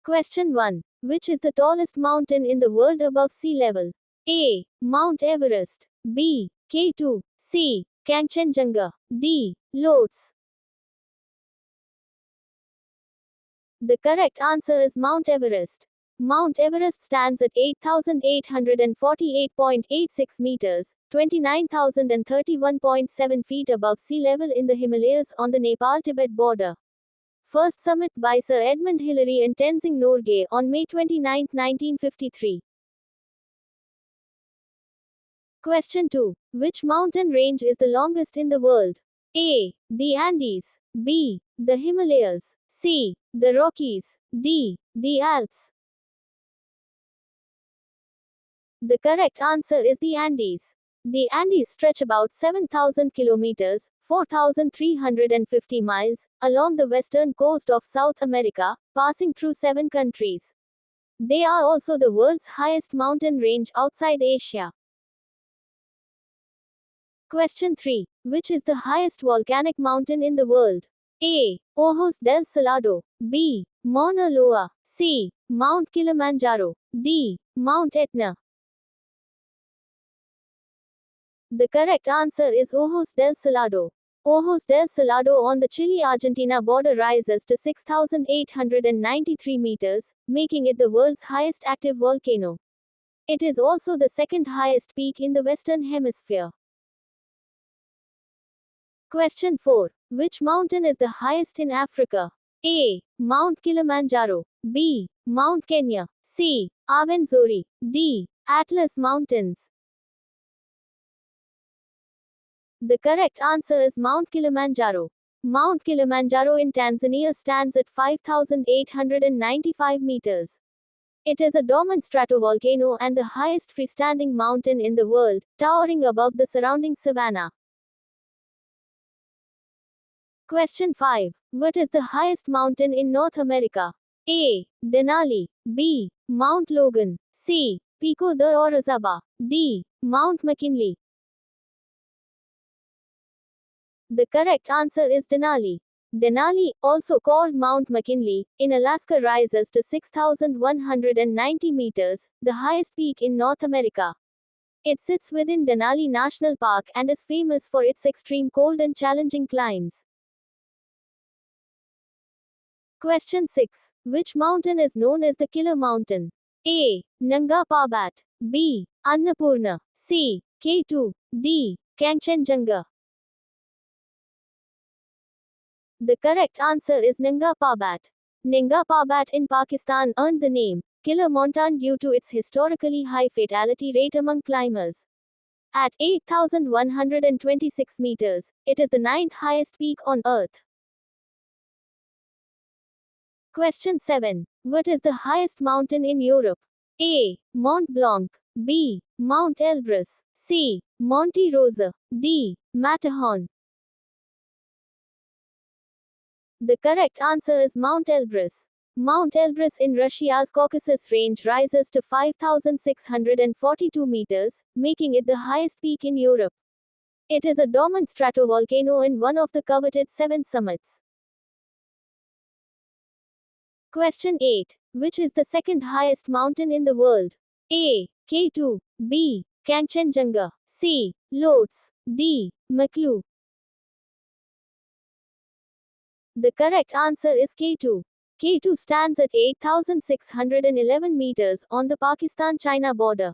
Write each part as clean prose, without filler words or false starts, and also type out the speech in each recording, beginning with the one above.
Question 1. Which is the tallest mountain in the world above sea level? A. Mount Everest. B. K2. C. Kangchenjunga. D. Lhotse. The correct answer is Mount Everest. Mount Everest stands at 8,848.86 meters, 29,031.7 feet above sea level in the Himalayas on the Nepal-Tibet border. First summit by Sir Edmund Hillary and Tenzing Norgay on May 29, 1953. Question 2. Which mountain range is the longest in the world? A. The Andes. B. The Himalayas. C. The Rockies. D. The Alps. The correct answer is the Andes. The Andes stretch about 7,000 kilometers, 4,350 miles, along the western coast of South America, passing through 7 countries. They are also the world's highest mountain range outside Asia. Question 3. Which is the highest volcanic mountain in the world? A. Ojos del Salado. B. Mauna Loa. C. Mount Kilimanjaro. D. Mount Etna. The correct answer is Ojos del Salado. Ojos del Salado on the Chile-Argentina border rises to 6,893 meters, making it the world's highest active volcano. It is also the second highest peak in the Western Hemisphere. Question 4. Which mountain is the highest in Africa? A. Mount Kilimanjaro. B. Mount Kenya. C. Avenzoari. D. Atlas Mountains. The correct answer is Mount Kilimanjaro. Mount Kilimanjaro in Tanzania stands at 5,895 meters. It is a dormant stratovolcano and the highest freestanding mountain in the world, towering above the surrounding savanna. Question 5. What is the highest mountain in North America? A. Denali. B. Mount Logan. C. Pico de Orizaba. D. Mount McKinley. The correct answer is Denali. Denali, also called Mount McKinley, in Alaska rises to 6,190 meters, the highest peak in North America. It sits within Denali National Park and is famous for its extreme cold and challenging climbs. Question 6. Which mountain is known as the Killer Mountain? A. Nanga Parbat. B. Annapurna. C. K2. D. Kangchenjunga. The correct answer is Nanga Parbat. Nanga Parbat in Pakistan earned the name Killer Mountain due to its historically high fatality rate among climbers. At 8,126 meters, it is the 9th highest peak on Earth. Question 7. What is the highest mountain in Europe? A. Mont Blanc. B. Mount Elbrus. C. Monte Rosa. D. Matterhorn. The correct answer is Mount Elbrus. Mount Elbrus in Russia's Caucasus Range rises to 5,642 meters, making it the highest peak in Europe. It is a dormant stratovolcano and one of the coveted 7 summits. Question 8. Which is the second highest mountain in the world? A. K2. B. Kangchenjunga. C. Lhotse. D. Maklu. The correct answer is K2. K2 stands at 8,611 meters on the Pakistan-China border.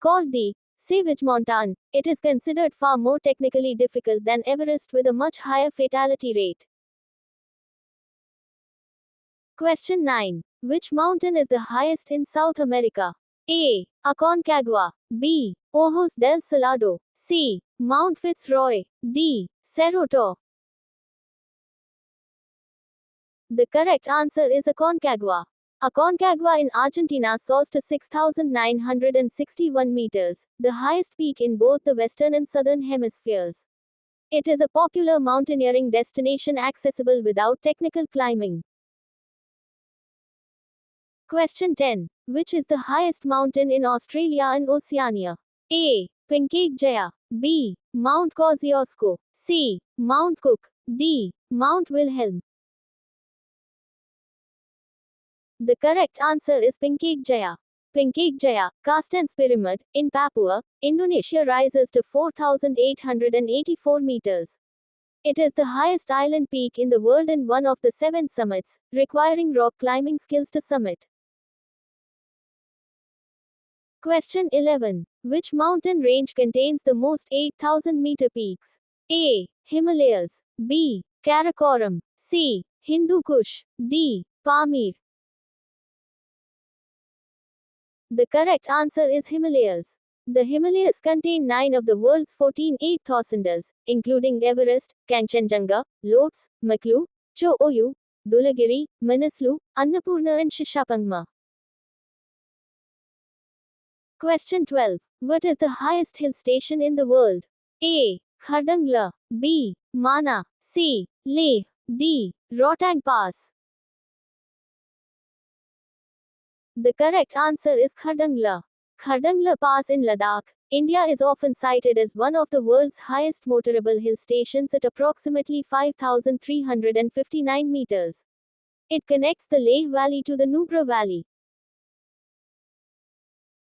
Called the Savage Mountain, it is considered far more technically difficult than Everest with a much higher fatality rate. Question 9. Which mountain is the highest in South America? A. Aconcagua. B. Ojos del Salado. C. Mount Fitzroy. D. Cerro Torre. The correct answer is Aconcagua. Aconcagua in Argentina soars to 6,961 meters, the highest peak in both the western and southern hemispheres. It is a popular mountaineering destination accessible without technical climbing. Question 10. Which is the highest mountain in Australia and Oceania? A. Pinqaig Jaya. B. Mount Kosciuszko. C. Mount Cook. D. Mount Wilhelm. The correct answer is Pinkek Jaya. Pinkek Jaya, Carstensz Pyramid, in Papua, Indonesia rises to 4,884 meters. It is the highest island peak in the world and one of the 7 summits, requiring rock climbing skills to summit. Question 11. Which mountain range contains the most 8,000-meter peaks? A. Himalayas. B. Karakoram. C. Hindu Kush. D. Pamir. The correct answer is Himalayas. The Himalayas contain 9 of the world's 14 8,000ers, including Everest, Kanchenjunga, Lhotse, Maklu, Cho Oyu, Dulagiri, Manaslu, Annapurna and Shishapangma. Question 12. What is the highest hill station in the world? A. Khardangla. B. Mana. C. Leh. D. Rotang Pass. The correct answer is Khardangla. Khardangla Pass in Ladakh, India is often cited as one of the world's highest motorable hill stations at approximately 5,359 meters. It connects the Leh Valley to the Nubra Valley.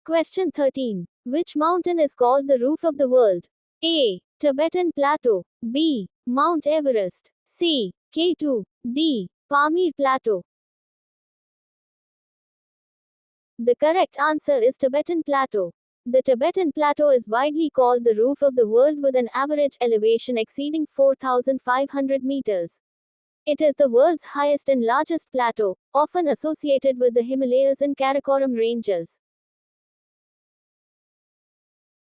Question 13. Which mountain is called the roof of the world? A. Tibetan Plateau. B. Mount Everest. C. K2. D. Pamir Plateau. The correct answer is Tibetan Plateau. The Tibetan Plateau is widely called the roof of the world with an average elevation exceeding 4,500 meters. It is the world's highest and largest plateau, often associated with the Himalayas and Karakoram ranges.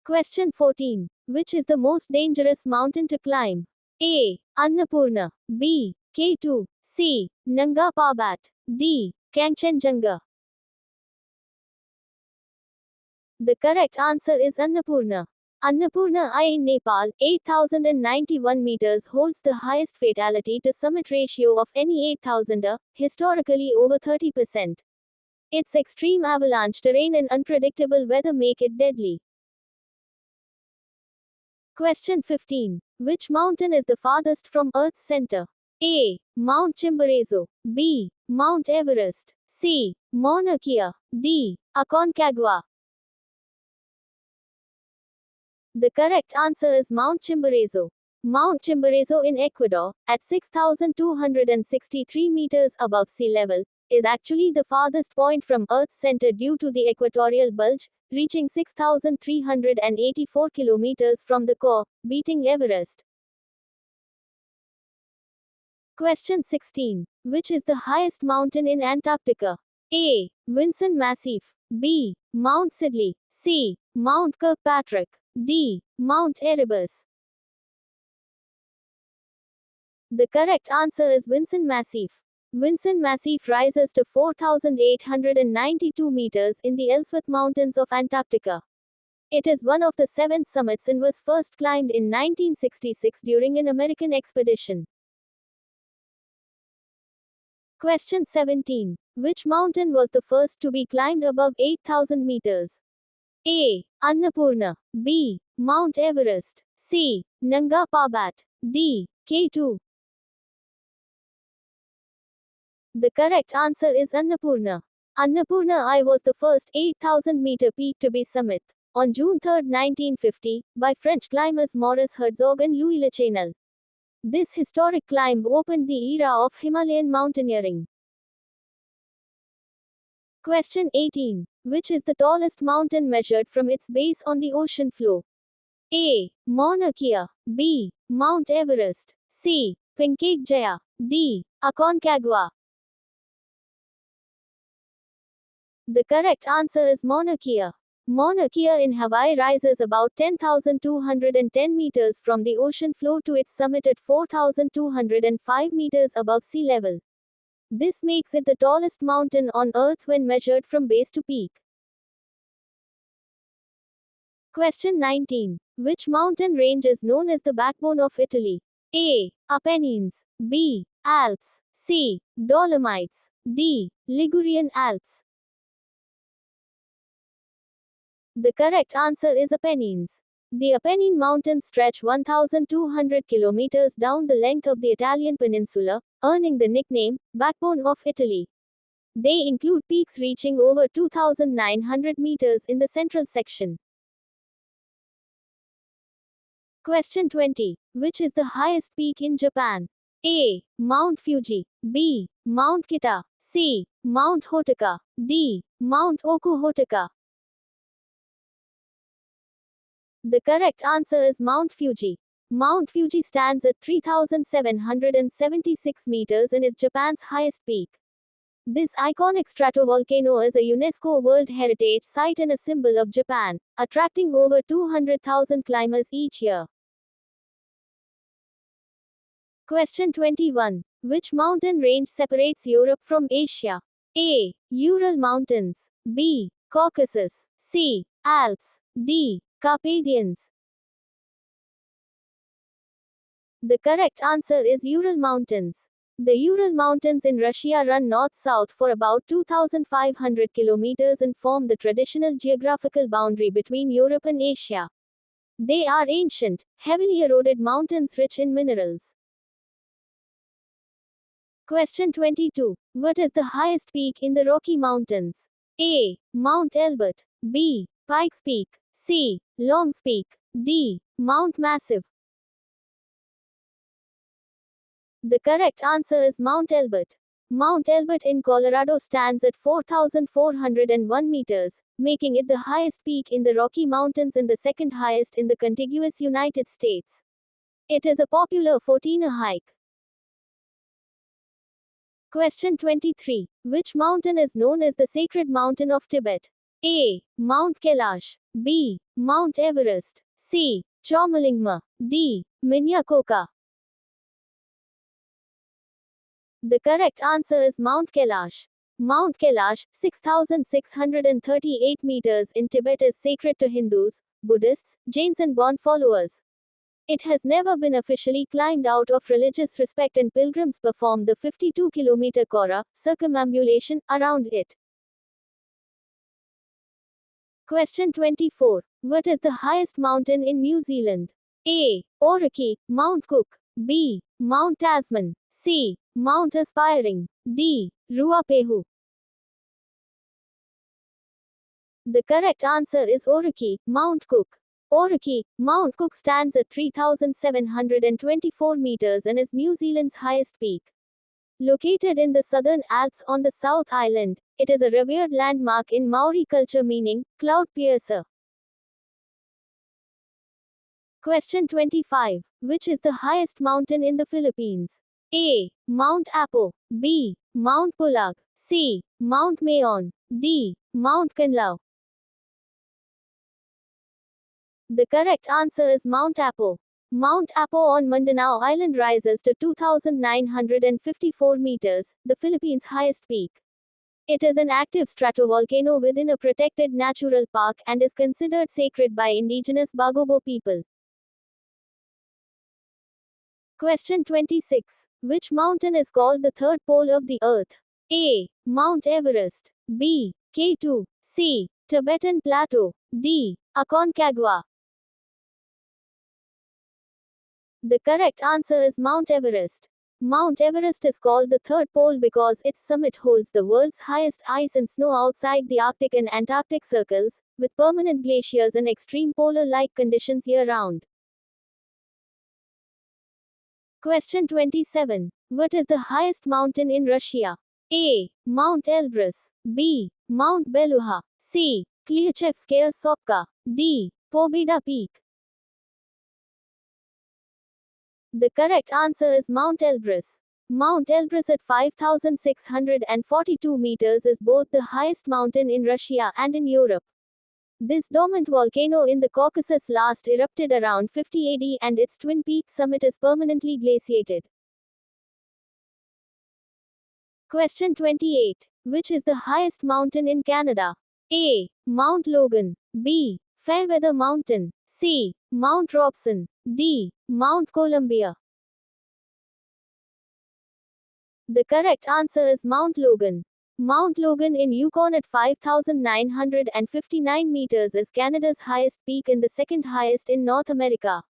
Question 14. Which is the most dangerous mountain to climb? A. Annapurna. B. K2. C. Nanga Parbat. D. Kanchenjunga. The correct answer is Annapurna. Annapurna I in Nepal, 8,091 meters holds the highest fatality to summit ratio of any 8,000er, historically over 30%. Its extreme avalanche terrain and unpredictable weather make it deadly. Question 15. Which mountain is the farthest from Earth's center? A. Mount Chimborazo. B. Mount Everest. C. Mauna Kea. D. Aconcagua. The correct answer is Mount Chimborazo. Mount Chimborazo in Ecuador, at 6,263 meters above sea level, is actually the farthest point from Earth's center due to the equatorial bulge, reaching 6,384 kilometers from the core, beating Everest. Question 16. Which is the highest mountain in Antarctica? A. Vinson Massif. B. Mount Sidley. C. Mount Kirkpatrick. D. Mount Erebus. The correct answer is Vinson Massif. Vinson Massif rises to 4,892 meters in the Ellsworth Mountains of Antarctica. It is one of the 7 summits and was first climbed in 1966 during an American expedition. Question 17. Which mountain was the first to be climbed above 8,000 meters? A. Annapurna. B. Mount Everest. C. Nanga Parbat. D. K2. The correct answer is Annapurna. Annapurna I was the first 8,000-meter peak to be summit, on June 3, 1950, by French climbers Maurice Herzog and Louis Lachenal. This historic climb opened the era of Himalayan mountaineering. Question 18. Which is the tallest mountain measured from its base on the ocean floor? A. Mauna Kea. B. Mount Everest. C. Pinkek Jaya. D. Aconcagua. The correct answer is Mauna Kea. Mauna Kea in Hawaii rises about 10,210 meters from the ocean floor to its summit at 4,205 meters above sea level. This makes it the tallest mountain on Earth when measured from base to peak. Question 19. Which mountain range is known as the backbone of Italy? A. Apennines. B. Alps. C. Dolomites. D. Ligurian Alps. The correct answer is Apennines. The Apennine Mountains stretch 1,200 kilometers down the length of the Italian peninsula, earning the nickname, Backbone of Italy. They include peaks reaching over 2,900 meters in the central section. Question 20. Which is the highest peak in Japan? A. Mount Fuji. B. Mount Kita. C. Mount Hotaka. D. Mount Okuhotaka. The correct answer is Mount Fuji. Mount Fuji stands at 3,776 meters and is Japan's highest peak. This iconic stratovolcano is a UNESCO World Heritage Site and a symbol of Japan, attracting over 200,000 climbers each year. Question 21. Which mountain range separates Europe from Asia? A. Ural Mountains. B. Caucasus. C. Alps. D. Carpathians. The correct answer is Ural Mountains. The Ural Mountains in Russia run north-south for about 2,500 kilometers and form the traditional geographical boundary between Europe and Asia. They are ancient, heavily eroded mountains rich in minerals. Question 22. What is the highest peak in the Rocky Mountains? A. Mount Elbert. B. Pikes Peak. C. Long's Peak. D. Mount Massive. The correct answer is Mount Elbert. Mount Elbert in Colorado stands at 4,401 meters, making it the highest peak in the Rocky Mountains and the second highest in the contiguous United States. It is a popular 14-hour hike. Question 23. Which mountain is known as the Sacred Mountain of Tibet? A. Mount Kailash. B. Mount Everest. C. Chomolungma. D. Minyakoka. The correct answer is Mount Kailash. Mount Kailash, 6,638 meters in Tibet, is sacred to Hindus, Buddhists, Jains and Bon followers. It has never been officially climbed out of religious respect and pilgrims perform the 52-kilometer Kora circumambulation around it. Question 24. What is the highest mountain in New Zealand? A. Oraki, Mount Cook. B. Mount Tasman. C. Mount Aspiring. D. Ruapehu. The correct answer is Oraki, Mount Cook. Oraki, Mount Cook stands at 3,724 meters and is New Zealand's highest peak. Located in the Southern Alps on the South Island, it is a revered landmark in Maori culture meaning cloud piercer. Question 25. Which is the highest mountain in the Philippines? A. Mount Apo. B. Mount Pulag. C. Mount Mayon. D. Mount Canlaw. The correct answer is Mount Apo. Mount Apo on Mindanao Island rises to 2,954 meters, the Philippines' highest peak. It is an active stratovolcano within a protected natural park and is considered sacred by indigenous Bagobo people. Question 26. Which mountain is called the third pole of the earth? A. Mount Everest. B. K2. C. Tibetan Plateau. D. Aconcagua. The correct answer is Mount Everest. Mount Everest is called the third pole because its summit holds the world's highest ice and snow outside the Arctic and Antarctic circles, with permanent glaciers and extreme polar-like conditions year-round. Question 27. What is the highest mountain in Russia? A. Mount Elbrus. B. Mount Beluga. C. Klyuchevskaya Sopka. D. Pobeda Peak. The correct answer is Mount Elbrus. Mount Elbrus at 5,642 meters is both the highest mountain in Russia and in Europe. This dormant volcano in the Caucasus last erupted around 50 AD and its twin peak summit is permanently glaciated. Question 28. Which is the highest mountain in Canada? A. Mount Logan. B. Fairweather Mountain. C. Mount Robson. D. Mount Columbia. The correct answer is Mount Logan. Mount Logan in Yukon at 5,959 meters is Canada's highest peak and the second highest in North America.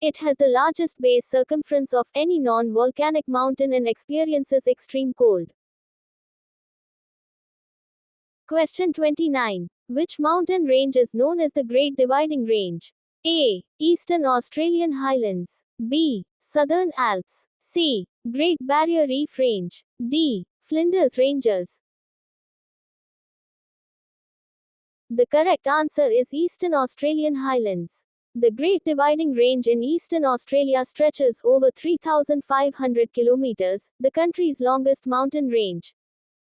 It has the largest base circumference of any non-volcanic mountain and experiences extreme cold. Question 29. Which mountain range is known as the Great Dividing Range? A. Eastern Australian Highlands. B. Southern Alps. C. Great Barrier Reef Range. D. Flinders Ranges. The correct answer is Eastern Australian Highlands. The Great Dividing Range in Eastern Australia stretches over 3,500 kilometers, the country's longest mountain range.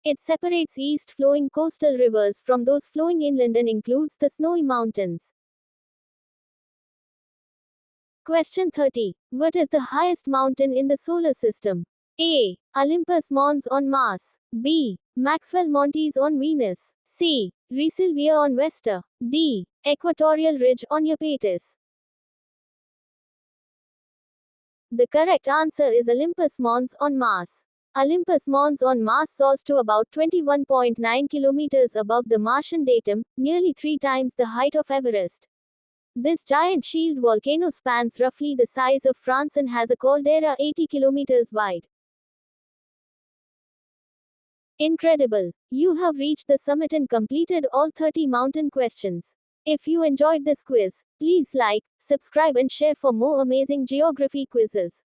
It separates east-flowing coastal rivers from those flowing inland and includes the Snowy Mountains. Question 30. What is the highest mountain in the solar system? A. Olympus Mons on Mars. B. Maxwell Montes on Venus. C. Resilvia on Vesta. D. Equatorial Ridge on Iapetus. The correct answer is Olympus Mons on Mars. Olympus Mons on Mars soars to about 21.9 kilometers above the Martian datum, nearly 3 times the height of Everest. This giant shield volcano spans roughly the size of France and has a caldera 80 kilometers wide. Incredible! You have reached the summit and completed all 30 mountain questions. If you enjoyed this quiz, please like, subscribe and share for more amazing geography quizzes.